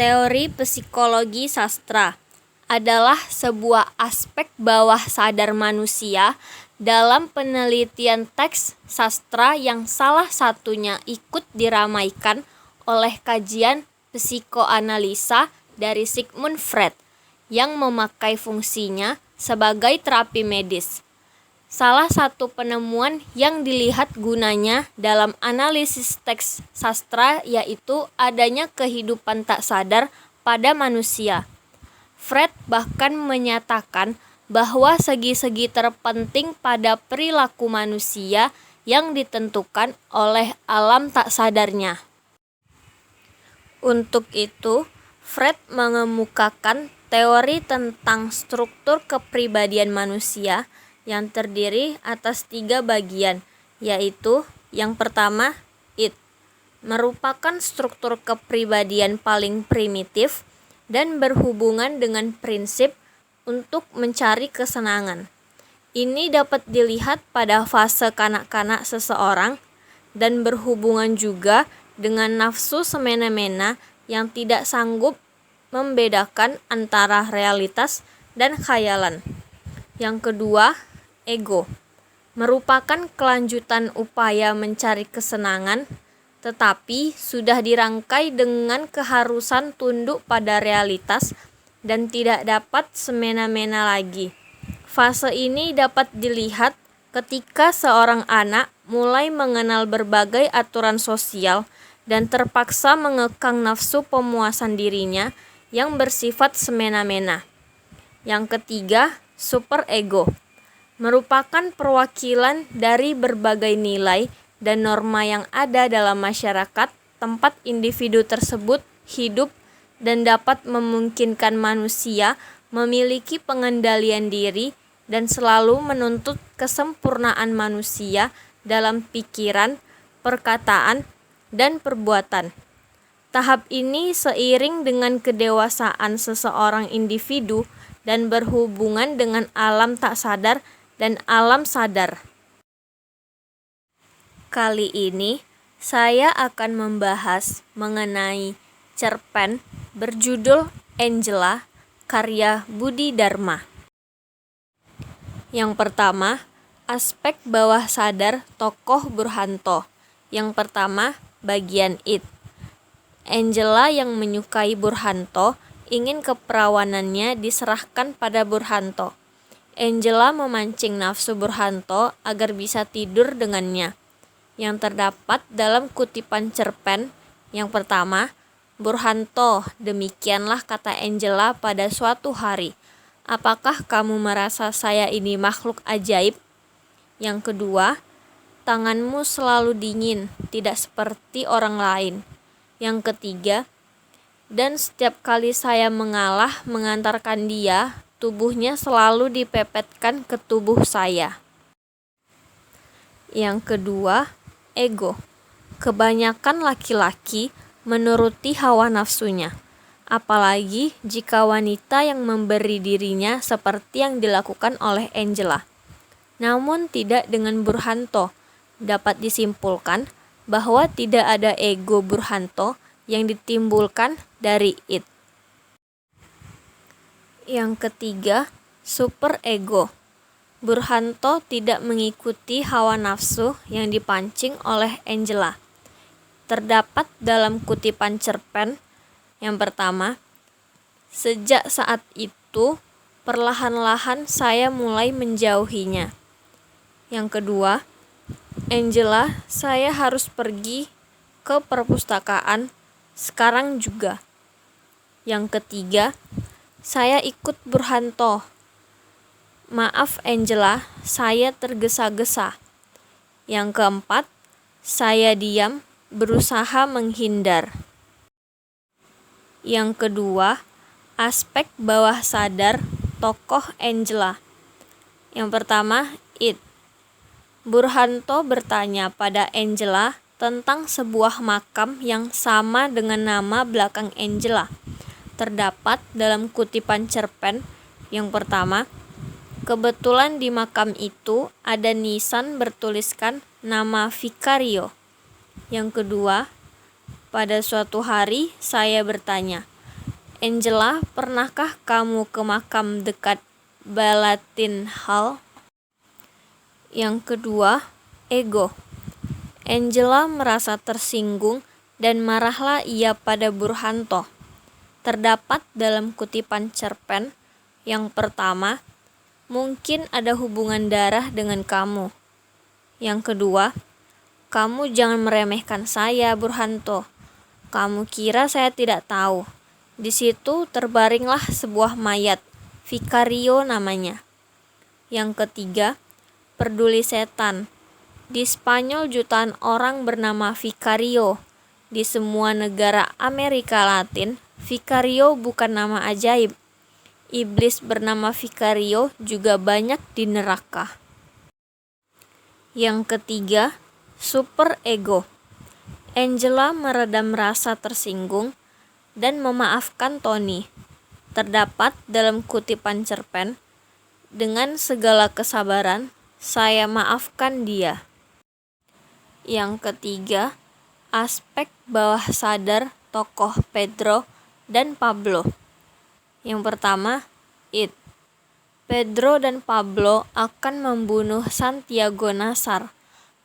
Teori psikologi sastra adalah sebuah aspek bawah sadar manusia dalam penelitian teks sastra yang salah satunya ikut diramaikan oleh kajian psikoanalisa dari Sigmund Freud yang memakai fungsinya sebagai terapi medis. Salah satu penemuan yang dilihat gunanya dalam analisis teks sastra yaitu adanya kehidupan tak sadar pada manusia. Freud bahkan menyatakan bahwa segi-segi terpenting pada perilaku manusia yang ditentukan oleh alam tak sadarnya. Untuk itu, Freud mengemukakan teori tentang struktur kepribadian manusia yang terdiri atas 3 bagian, yaitu yang pertama, id, merupakan struktur kepribadian paling primitif dan berhubungan dengan prinsip untuk mencari kesenangan. Ini dapat dilihat pada fase kanak-kanak seseorang dan berhubungan juga dengan nafsu semena-mena yang tidak sanggup membedakan antara realitas dan khayalan. Yang kedua, ego, merupakan kelanjutan upaya mencari kesenangan, tetapi sudah dirangkai dengan keharusan tunduk pada realitas dan tidak dapat semena-mena lagi. Fase ini dapat dilihat ketika seorang anak mulai mengenal berbagai aturan sosial dan terpaksa mengekang nafsu pemuasan dirinya yang bersifat semena-mena. Yang ketiga, superego, merupakan perwakilan dari berbagai nilai dan norma yang ada dalam masyarakat tempat individu tersebut hidup dan dapat memungkinkan manusia memiliki pengendalian diri dan selalu menuntut kesempurnaan manusia dalam pikiran, perkataan, dan perbuatan. Tahap ini seiring dengan kedewasaan seseorang individu dan berhubungan dengan alam tak sadar dan alam sadar. Kali ini saya akan membahas mengenai cerpen berjudul Angela karya Budi Dharma. Yang pertama, aspek bawah sadar tokoh Burhanto. Yang pertama, bagian id. Angela yang menyukai Burhanto ingin keperawanannya diserahkan pada Burhanto. Angela memancing nafsu Burhanto agar bisa tidur dengannya. Yang terdapat dalam kutipan cerpen yang pertama, Burhanto, demikianlah kata Angela pada suatu hari. Apakah kamu merasa saya ini makhluk ajaib? Yang kedua, tanganmu selalu dingin, tidak seperti orang lain. Yang ketiga, dan setiap kali saya mengalah mengantarkan dia, tubuhnya selalu dipepetkan ke tubuh saya. Yang kedua, ego. Kebanyakan laki-laki menuruti hawa nafsunya, apalagi jika wanita yang memberi dirinya seperti yang dilakukan oleh Angela. Namun tidak dengan Burhanto. Dapat disimpulkan bahwa tidak ada ego Burhanto yang ditimbulkan dari id. Yang ketiga, superego. Burhanto tidak mengikuti hawa nafsu yang dipancing oleh Angela. Terdapat dalam kutipan cerpen yang pertama, sejak saat itu perlahan-lahan saya mulai menjauhinya. Yang kedua, Angela, saya harus pergi ke perpustakaan sekarang juga. Yang ketiga, saya ikut Burhanto. Maaf Angela, saya tergesa-gesa. Yang keempat, saya diam, berusaha menghindar. Yang kedua, aspek bawah sadar tokoh Angela. Yang pertama, id. Burhanto bertanya pada Angela tentang sebuah makam yang sama dengan nama belakang Angela. Terdapat dalam kutipan cerpen yang pertama, kebetulan di makam itu ada nisan bertuliskan nama Vicario. Yang kedua, pada suatu hari saya bertanya, Angela, pernahkah kamu ke makam dekat Balatin Hall? Yang kedua, ego. Angela merasa tersinggung dan marahlah ia pada Burhanto. Terdapat dalam kutipan cerpen yang pertama, mungkin ada hubungan darah dengan kamu. Yang kedua, kamu jangan meremehkan saya, Burhanto. Kamu kira saya tidak tahu. Di situ terbaringlah sebuah mayat, Vicario namanya. Yang ketiga, peduli setan. Di Spanyol jutaan orang bernama Vicario. Di semua negara Amerika Latin, Vicario bukan nama ajaib. Iblis bernama Vicario juga banyak di neraka. Yang ketiga, super ego. Angela meredam rasa tersinggung dan memaafkan Tony. Terdapat dalam kutipan cerpen, dengan segala kesabaran, saya maafkan dia. Yang ketiga, aspek bawah sadar tokoh Pedro dan Pablo. Yang pertama, Pedro dan Pablo akan membunuh Santiago Nasar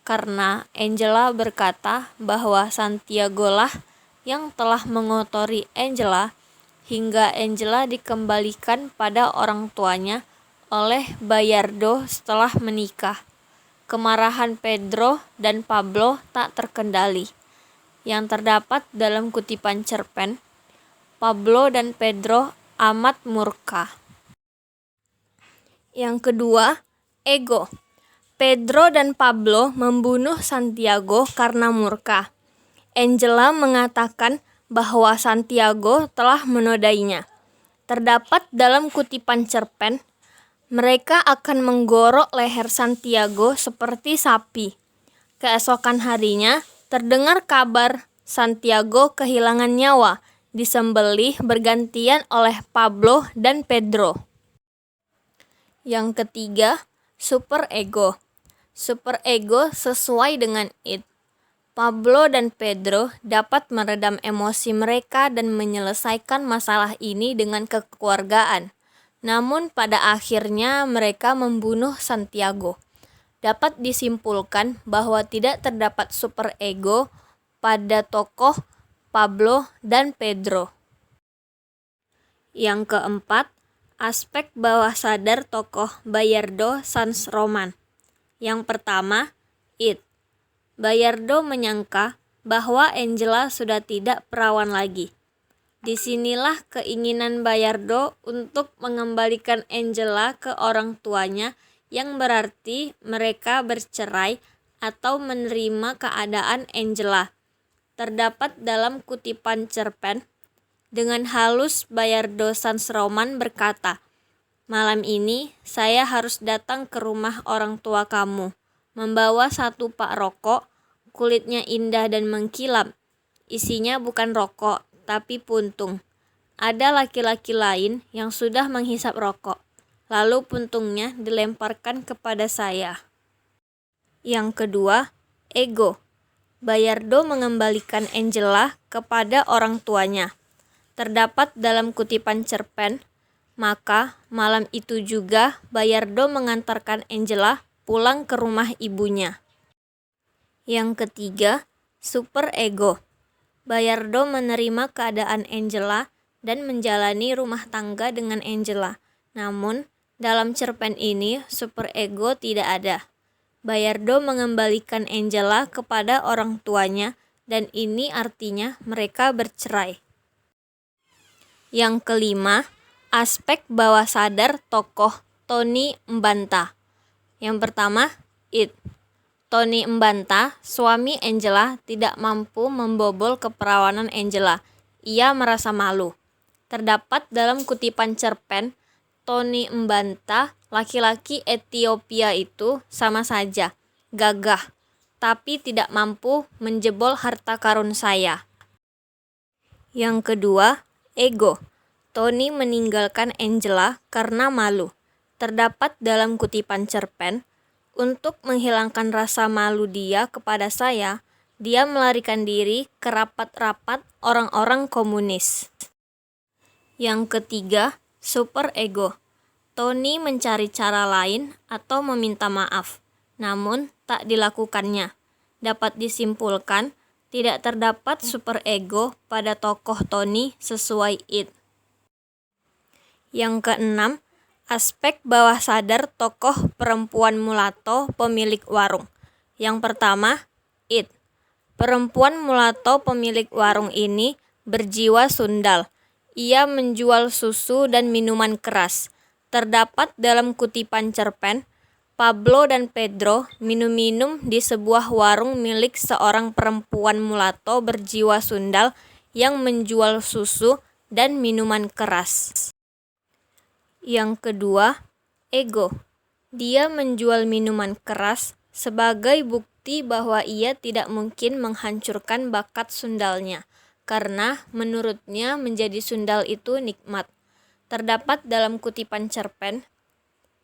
karena Angela berkata bahwa Santiago lah yang telah mengotori Angela hingga Angela dikembalikan pada orang tuanya oleh Bayardo setelah menikah. Kemarahan Pedro dan Pablo tak terkendali. Yang terdapat dalam kutipan cerpen, Pablo dan Pedro amat murka. Yang kedua, ego. Pedro dan Pablo membunuh Santiago karena murka. Angela mengatakan bahwa Santiago telah menodainya. Terdapat dalam kutipan cerpen, mereka akan menggorok leher Santiago seperti sapi. Keesokan harinya, terdengar kabar Santiago kehilangan nyawa, disembelih bergantian oleh Pablo dan Pedro. Yang ketiga, super ego. Super ego sesuai dengan Pablo dan Pedro dapat meredam emosi mereka dan menyelesaikan masalah ini dengan kekeluargaan. Namun pada akhirnya mereka membunuh Santiago. Dapat disimpulkan bahwa tidak terdapat super ego pada tokoh Pablo dan Pedro. Yang keempat, aspek bawah sadar tokoh Bayardo Sans Roman. Yang pertama, Bayardo menyangka bahwa Angela sudah tidak perawan lagi. Disinilah keinginan Bayardo untuk mengembalikan Angela ke orang tuanya, yang berarti mereka bercerai atau menerima keadaan Angela. Terdapat dalam kutipan cerpen, dengan halus Bayardo Sans Roman berkata, "Malam ini saya harus datang ke rumah orang tua kamu, membawa satu pak rokok, kulitnya indah dan mengkilap. Isinya bukan rokok, tapi puntung. Ada laki-laki lain yang sudah menghisap rokok, lalu puntungnya dilemparkan kepada saya." Yang kedua, ego. Bayardo mengembalikan Angela kepada orang tuanya. Terdapat dalam kutipan cerpen, maka malam itu juga Bayardo mengantarkan Angela pulang ke rumah ibunya. Yang ketiga, super ego. Bayardo menerima keadaan Angela dan menjalani rumah tangga dengan Angela. Namun, dalam cerpen ini super ego tidak ada. Bayardo mengembalikan Angela kepada orang tuanya dan ini artinya mereka bercerai. Yang kelima, aspek bawah sadar tokoh Tony Mbanta. Yang pertama, Tony Mbanta, suami Angela, tidak mampu membobol keperawanan Angela. Ia merasa malu. Terdapat dalam kutipan cerpen, Tony Mbanta, laki-laki Ethiopia itu sama saja, gagah, tapi tidak mampu menjebol harta karun saya. Yang kedua, ego. Tony meninggalkan Angela karena malu. Terdapat dalam kutipan cerpen, untuk menghilangkan rasa malu dia kepada saya, dia melarikan diri ke rapat-rapat orang-orang komunis. Yang ketiga, superego. Tony mencari cara lain atau meminta maaf, namun tak dilakukannya. Dapat disimpulkan, tidak terdapat superego pada tokoh Tony sesuai It. Yang keenam, aspek bawah sadar tokoh perempuan mulatto pemilik warung. Yang pertama, It. Perempuan mulatto pemilik warung ini berjiwa sundal. Ia menjual susu dan minuman keras. Terdapat dalam kutipan cerpen, Pablo dan Pedro minum-minum di sebuah warung milik seorang perempuan mulatto berjiwa sundal yang menjual susu dan minuman keras. Yang kedua, ego. Dia menjual minuman keras sebagai bukti bahwa ia tidak mungkin menghancurkan bakat sundalnya, karena menurutnya menjadi sundal itu nikmat. Terdapat dalam kutipan cerpen,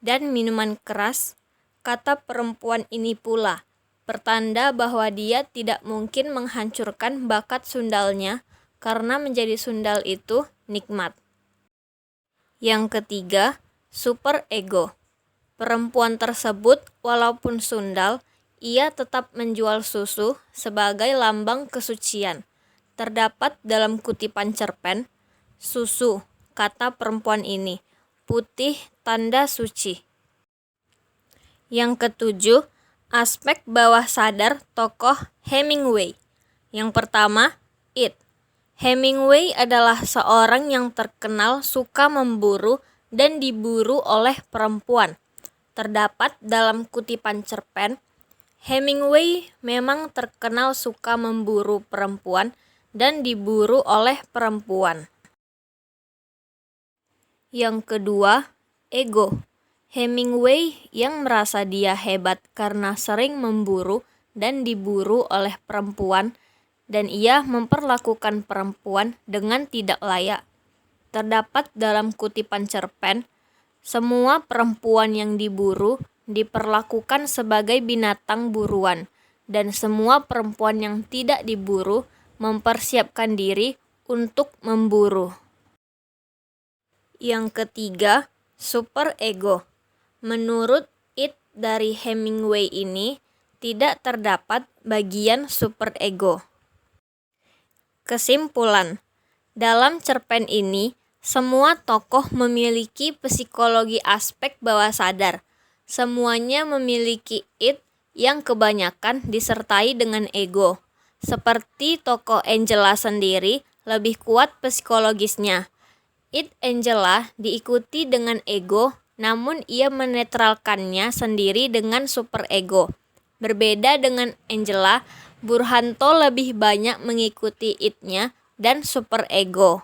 dan minuman keras, kata perempuan ini pula, pertanda bahwa dia tidak mungkin menghancurkan bakat sundalnya, karena menjadi sundal itu nikmat. Yang ketiga, superego. Perempuan tersebut walaupun sundal, ia tetap menjual susu sebagai lambang kesucian. Terdapat dalam kutipan cerpen, susu, kata perempuan ini, putih tanda suci. Yang ketujuh, aspek bawah sadar tokoh Hemingway. Yang pertama, It. Hemingway adalah seorang yang terkenal suka memburu dan diburu oleh perempuan. Terdapat dalam kutipan cerpen, Hemingway memang terkenal suka memburu perempuan dan diburu oleh perempuan. Yang kedua, ego. Hemingway yang merasa dia hebat karena sering memburu dan diburu oleh perempuan, dan ia memperlakukan perempuan dengan tidak layak. Terdapat dalam kutipan cerpen, semua perempuan yang diburu diperlakukan sebagai binatang buruan, dan semua perempuan yang tidak diburu mempersiapkan diri untuk memburu. Yang ketiga, superego. Menurut It dari Hemingway ini, tidak terdapat bagian superego. Kesimpulan, dalam cerpen ini, semua tokoh memiliki psikologi aspek bawah sadar. Semuanya memiliki It yang kebanyakan disertai dengan ego. Seperti tokoh Angela sendiri, lebih kuat psikologisnya. It Angela diikuti dengan ego, namun ia menetralkannya sendiri dengan superego. Berbeda dengan Angela, Burhanto lebih banyak mengikuti It-nya dan superego.